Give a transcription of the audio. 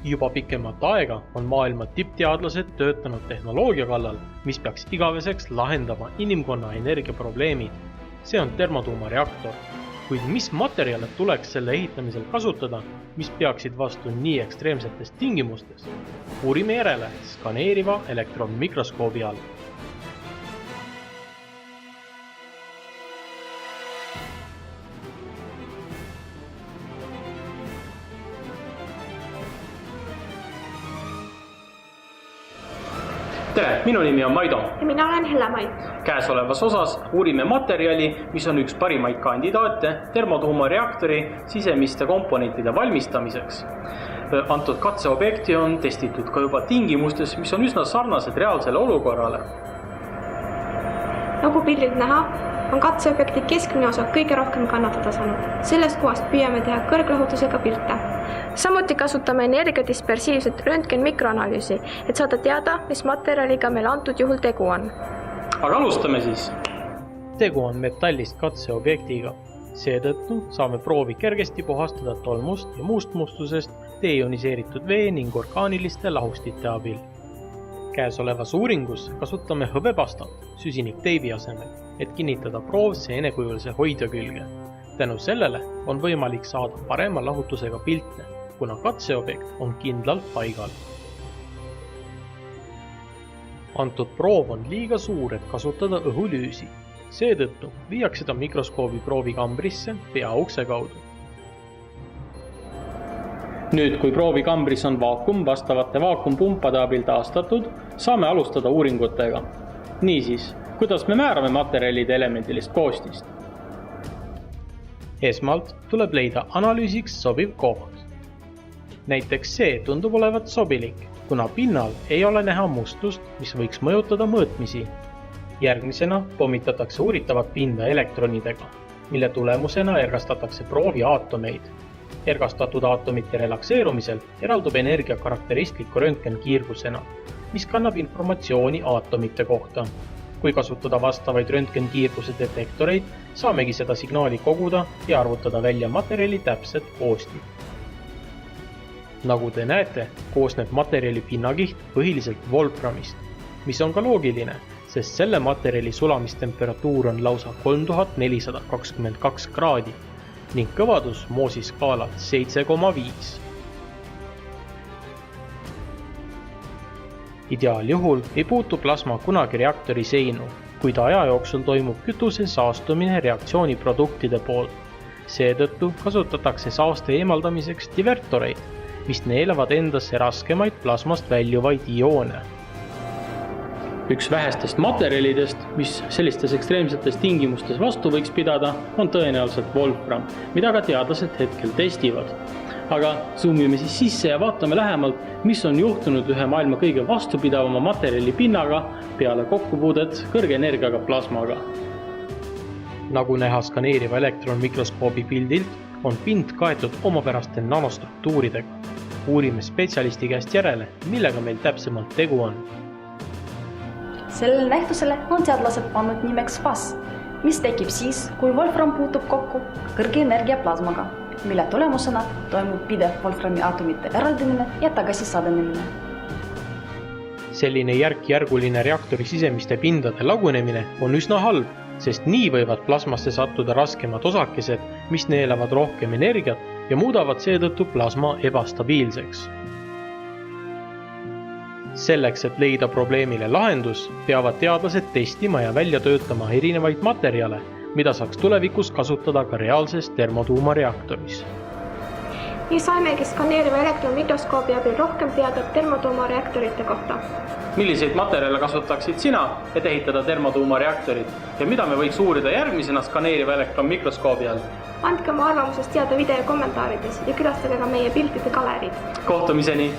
Juba pikemat aega on maailma tippteadlased töötanud tehnoloogia kallal, mis peaks igaveseks lahendama inimkonna energiaprobleemid. See on termotuumareaktor. Kuid mis materjale tuleks selle ehitamisel kasutada, mis peaksid vastu nii ekstreemsetes tingimustes? Uurime järele skaneeriva elektronmikroskoobi all. Tere, minu nimi on Maido. Ja mina olen Helle-Mait. Käesolevas osas uurime materjali, mis on üks parimaid kandidaate termotuumareaktori sisemiste komponentide valmistamiseks. Antud katseobjekti on testitud ka juba tingimustes, mis on üsna sarnased reaalsele olukorrale. Nagu pildilt näha, on katseobjekti keskmine osa kõige rohkem kannatada saanud. Sellest kohast püüame teha kõrglahutusega pilte. Samuti kasutame energiadispersiivset röntgenmikroanalüüsi, et saada teada, mis materjaliga meil antud juhul tegu on. Aga alustame siis. Tegu on metallist katseobjektiga. Seetõttu saame proovi kergesti puhastada tolmust ja muust mustusest deioniseeritud vee ning orgaaniliste lahustite abil. Käesolevas uuringus kasutame hõbepastat süsinikteibi asemel, et kinnitada proov seenekujulise hoidja külge. Tänu sellele on võimalik saada parema lahutusega pilte, kuna katseobjekt on kindlalt paigal. Antud proov on liiga suur, et kasutada õhulüüsi. Seetõttu viiakse ta mikroskoobi proovikambrisse peaukse kaudu. Nüüd, kui proovikambris on vaakum vastavate vaakumpumpade abil taastatud, saame alustada uuringutega. Niisiis, kuidas me määrame materjalide elemendilist koostist? Esmalt tuleb leida analüüsiks sobiv koht. Näiteks see tundub olevat sobilik, kuna pinnal ei ole näha mustust, mis võiks mõjutada mõõtmisi. Järgmisena pommitatakse uuritavat pinda elektronidega, mille tulemusena ergastatakse proovi aatomeid. Ergastatud aatomite relakseerumisel eraldub energia karakteristliku röntgenkiirgusena, mis kannab informatsiooni aatomite kohta. Kui kasutada vastavaid röntgenkiirguse detektoreid, saamegi seda signaali koguda ja arvutada välja materjali täpset koostit. Nagu te näete, koosneb materjali pinnakiht põhiliselt wolframist, mis on ka loogiline, sest selle materjali sulamistemperatuur on lausa 3422 kraadi ning kõvadus Mohsi skaalalt 7,5. Ideaaljuhul ei puutu plasma kunagi reaktori seinu, kuid aja jooksul toimub kütuse saastumine reaktsiooniproduktide poolt. Seetõttu kasutatakse saaste eemaldamiseks divertoreid, mis neelavad endasse raskemaid plasmast väljuvaid ioone. Üks vähestest materjalidest, mis sellistes ekstreemsetes tingimustes vastu võiks pidada, on tõenäoliselt wolfram, mida ka teadlased hetkel testivad. Aga zoomime siis sisse ja vaatame lähemalt, mis on juhtunud ühe maailma kõige vastupidavama materjali pinnaga peale kokkupuudet kõrge energiaga plasmaga. Nagu näha skaneeriva elektronmikroskoobi pildilt, on pind kaetud omapäraste nanostruktuuridega. Uurime spetsialisti käest järele, millega meil täpsemalt tegu on. Sellele nähtusele on teadlased pannud nimeks FAS, mis tekib siis, kui wolfram puutub kokku kõrge energia plasmaga, mille tulemusena toimub pidev wolframi aatomite eraldamine ja tagasisadenemine. Selline järk-järguline reaktori sisemiste pindade lagunemine on üsna halb, sest nii võivad plasmasse sattuda raskemad osakesed, mis neelavad rohkem energiat ja muudavad seetõttu plasma ebastabiilseks. Selleks, et leida probleemile lahendus, peavad teadlased testima ja välja töötama erinevaid materjale, mida saaks tulevikus kasutada ka reaalses termotuumareaktoris. Nii saimegi skaneeriva elektronmikroskoobi abil rohkem teada termotuumareaktorite kohta. Milliseid materjale kasutaksid sina, et ehitada termotuumareaktorit ja mida me võiks uurida järgmisena skaneeriva elektronmikroskoobi all? Andke oma arvamusest teada video kommentaarides ja külastage ka meie piltide galerid. Kohtumiseni!